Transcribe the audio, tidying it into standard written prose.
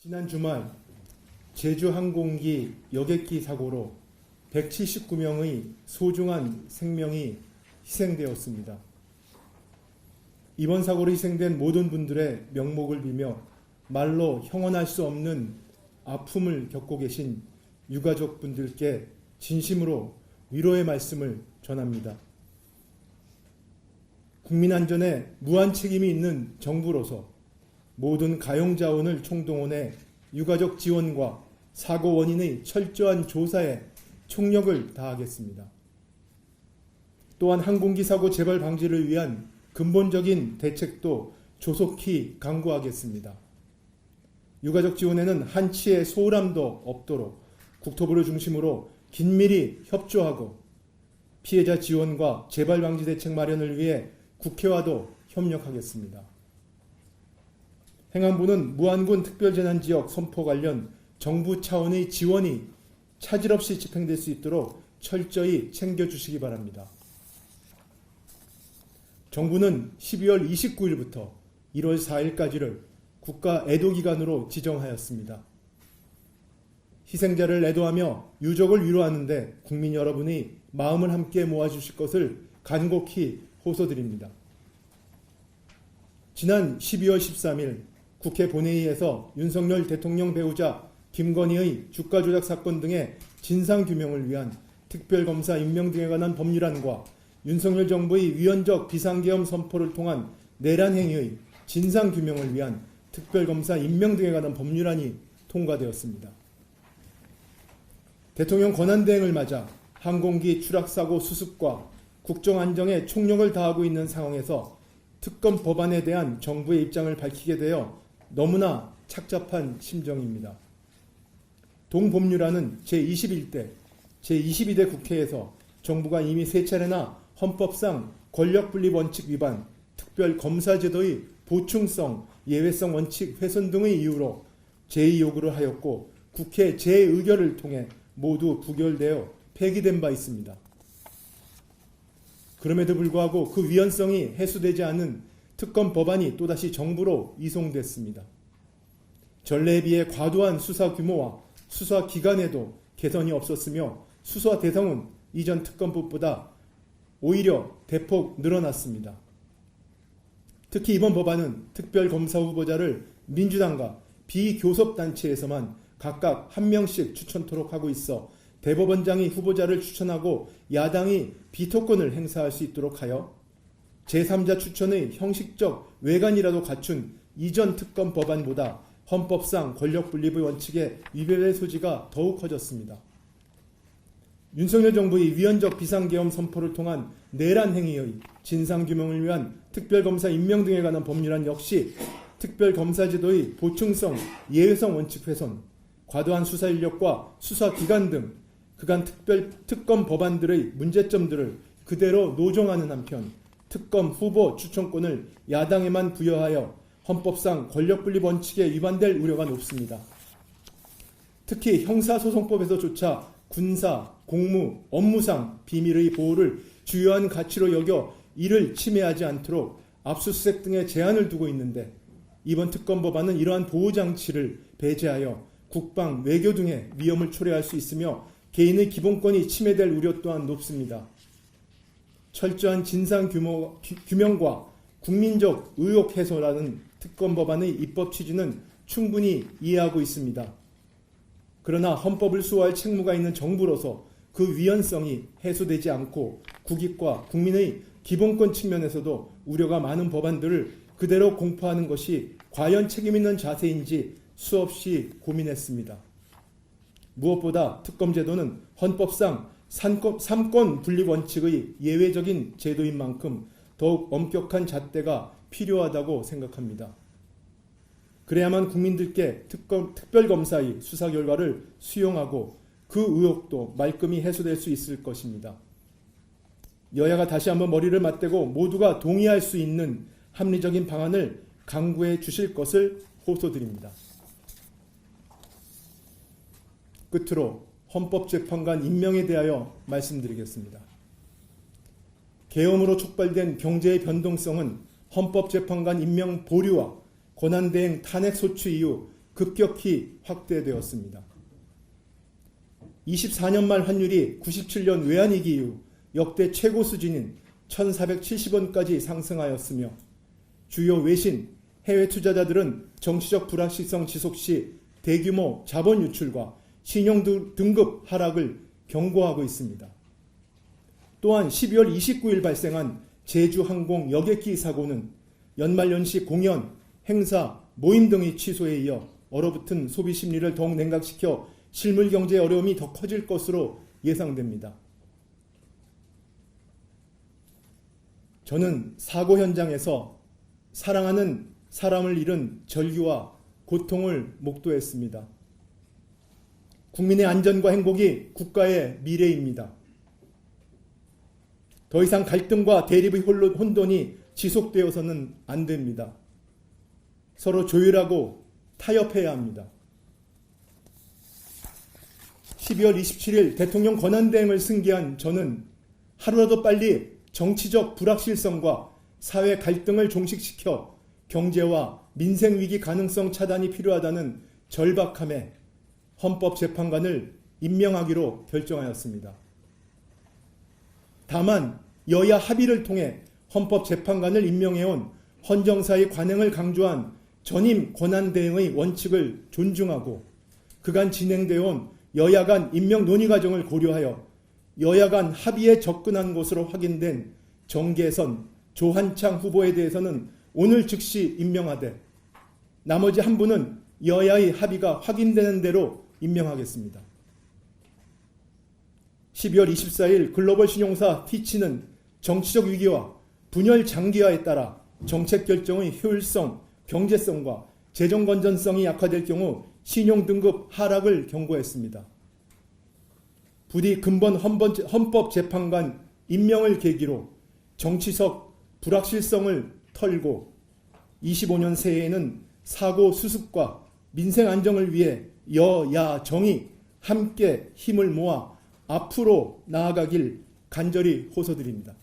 지난 주말 제주 항공기 여객기 사고로 179명의 소중한 생명이 희생되었습니다. 이번 사고로 희생된 모든 분들의 명목을 빌며 말로 형언할 수 없는 아픔을 겪고 계신 유가족분들께 진심으로 위로의 말씀을 전합니다. 국민 안전에 무한 책임이 있는 정부로서 모든 가용자원을 총동원해 유가족 지원과 사고 원인의 철저한 조사에 총력을 다하겠습니다. 또한 항공기 사고 재발 방지를 위한 근본적인 대책도 조속히 강구하겠습니다. 유가족 지원에는 한치의 소홀함도 없도록 국토부를 중심으로 긴밀히 협조하고 피해자 지원과 재발 방지 대책 마련을 위해 국회와도 협력하겠습니다. 행안부는 무안군 특별재난지역 선포 관련 정부 차원의 지원이 차질 없이 집행될 수 있도록 철저히 챙겨주시기 바랍니다. 정부는 12월 29일부터 1월 4일까지를 국가 애도기간으로 지정하였습니다. 희생자를 애도하며 유족을 위로하는 데 국민 여러분이 마음을 함께 모아주실 것을 간곡히 호소드립니다. 지난 12월 13일 국회 본회의에서 윤석열 대통령 배우자 김건희의 주가 조작 사건 등의 진상규명을 위한 특별검사 임명 등에 관한 법률안과 윤석열 정부의 위헌적 비상계엄 선포를 통한 내란 행위의 진상규명을 위한 특별검사 임명 등에 관한 법률안이 통과되었습니다. 대통령 권한대행을 맞아 항공기 추락사고 수습과 국정안정에 총력을 다하고 있는 상황에서 특검 법안에 대한 정부의 입장을 밝히게 되어 너무나 착잡한 심정입니다. 동법률안은 제21대, 제22대 국회에서 정부가 이미 3차례나 헌법상 권력분립 원칙 위반, 특별검사제도의 보충성, 예외성 원칙 훼손 등의 이유로 제2요구를 하였고 국회 재의결을 통해 모두 부결되어 폐기된 바 있습니다. 그럼에도 불구하고 그 위헌성이 해소되지 않은 특검 법안이 또다시 정부로 이송됐습니다. 전례에 비해 과도한 수사 규모와 수사 기간에도 개선이 없었으며 수사 대상은 이전 특검법보다 오히려 대폭 늘어났습니다. 특히 이번 법안은 특별검사 후보자를 민주당과 비교섭단체에서만 각각 한 명씩 추천토록 하고 있어 대법원장이 후보자를 추천하고 야당이 비토권을 행사할 수 있도록 하여 제3자 추천의 형식적 외관이라도 갖춘 이전 특검 법안보다 헌법상 권력분립의 원칙에 위배될 소지가 더욱 커졌습니다. 윤석열 정부의 위헌적 비상계엄 선포를 통한 내란 행위의 진상규명을 위한 특별검사 임명 등에 관한 법률안 역시 특별검사제도의 보충성, 예외성 원칙 훼손, 과도한 수사 인력과 수사 기간 등 그간 특검 법안들의 문제점들을 그대로 노정하는 한편 특검 후보 추천권을 야당에만 부여하여 헌법상 권력분립 원칙에 위반될 우려가 높습니다. 특히 형사소송법에서조차 군사, 공무, 업무상 비밀의 보호를 주요한 가치로 여겨 이를 침해하지 않도록 압수수색 등의 제한을 두고 있는데 이번 특검 법안은 이러한 보호장치를 배제하여 국방, 외교 등의 위험을 초래할 수 있으며 개인의 기본권이 침해될 우려 또한 높습니다. 철저한 진상규명과 국민적 의혹 해소라는 특검 법안의 입법 취지는 충분히 이해하고 있습니다. 그러나 헌법을 수호할 책무가 있는 정부로서 그 위헌성이 해소되지 않고 국익과 국민의 기본권 측면에서도 우려가 많은 법안들을 그대로 공포하는 것이 과연 책임있는 자세인지 수없이 고민했습니다. 무엇보다 특검제도는 헌법상 삼권 분립 원칙의 예외적인 제도인 만큼 더욱 엄격한 잣대가 필요하다고 생각합니다. 그래야만 국민들께 특별검사의 수사 결과를 수용하고 그 의혹도 말끔히 해소될 수 있을 것입니다. 여야가 다시 한번 머리를 맞대고 모두가 동의할 수 있는 합리적인 방안을 강구해 주실 것을 호소드립니다. 끝으로 헌법재판관 임명에 대하여 말씀드리겠습니다. 계엄으로 촉발된 경제의 변동성은 헌법재판관 임명 보류와 권한대행 탄핵 소추 이후 급격히 확대되었습니다. 24년 말 환율이 97년 외환위기 이후 역대 최고 수준인 1,470원까지 상승하였으며 주요 외신, 해외 투자자들은 정치적 불확실성 지속 시 대규모 자본 유출과 신용 등급 하락을 경고하고 있습니다. 또한 12월 29일 발생한 제주항공 여객기 사고는 연말연시 공연, 행사, 모임 등의 취소에 이어 얼어붙은 소비 심리를 더욱 냉각시켜 실물 경제의 어려움이 더 커질 것으로 예상됩니다. 저는 사고 현장에서 사랑하는 사람을 잃은 절규와 고통을 목도했습니다. 국민의 안전과 행복이 국가의 미래입니다. 더 이상 갈등과 대립의 혼돈이 지속되어서는 안 됩니다. 서로 조율하고 타협해야 합니다. 12월 27일 대통령 권한대행을 승계한 저는 하루라도 빨리 정치적 불확실성과 사회 갈등을 종식시켜 경제와 민생위기 가능성 차단이 필요하다는 절박함에 헌법재판관을 임명하기로 결정하였습니다. 다만 여야 합의를 통해 헌법재판관을 임명해온 헌정사의 관행을 강조한 전임 권한대행의 원칙을 존중하고 그간 진행되어온 여야 간 임명 논의 과정을 고려하여 여야 간 합의에 접근한 것으로 확인된 정계선 조한창 후보에 대해서는 오늘 즉시 임명하되 나머지 한 분은 여야의 합의가 확인되는 대로 임명하겠습니다. 12월 24일 글로벌 신용사 피치는 정치적 위기와 분열 장기화에 따라 정책 결정의 효율성, 경제성과 재정 건전성이 약화될 경우 신용등급 하락을 경고했습니다. 부디 근본 헌법재판관 임명을 계기로 정치적 불확실성을 털고 25년 새해에는 사고 수습과 민생 안정을 위해 여야 정이 함께 힘을 모아 앞으로 나아가길 간절히 호소드립니다.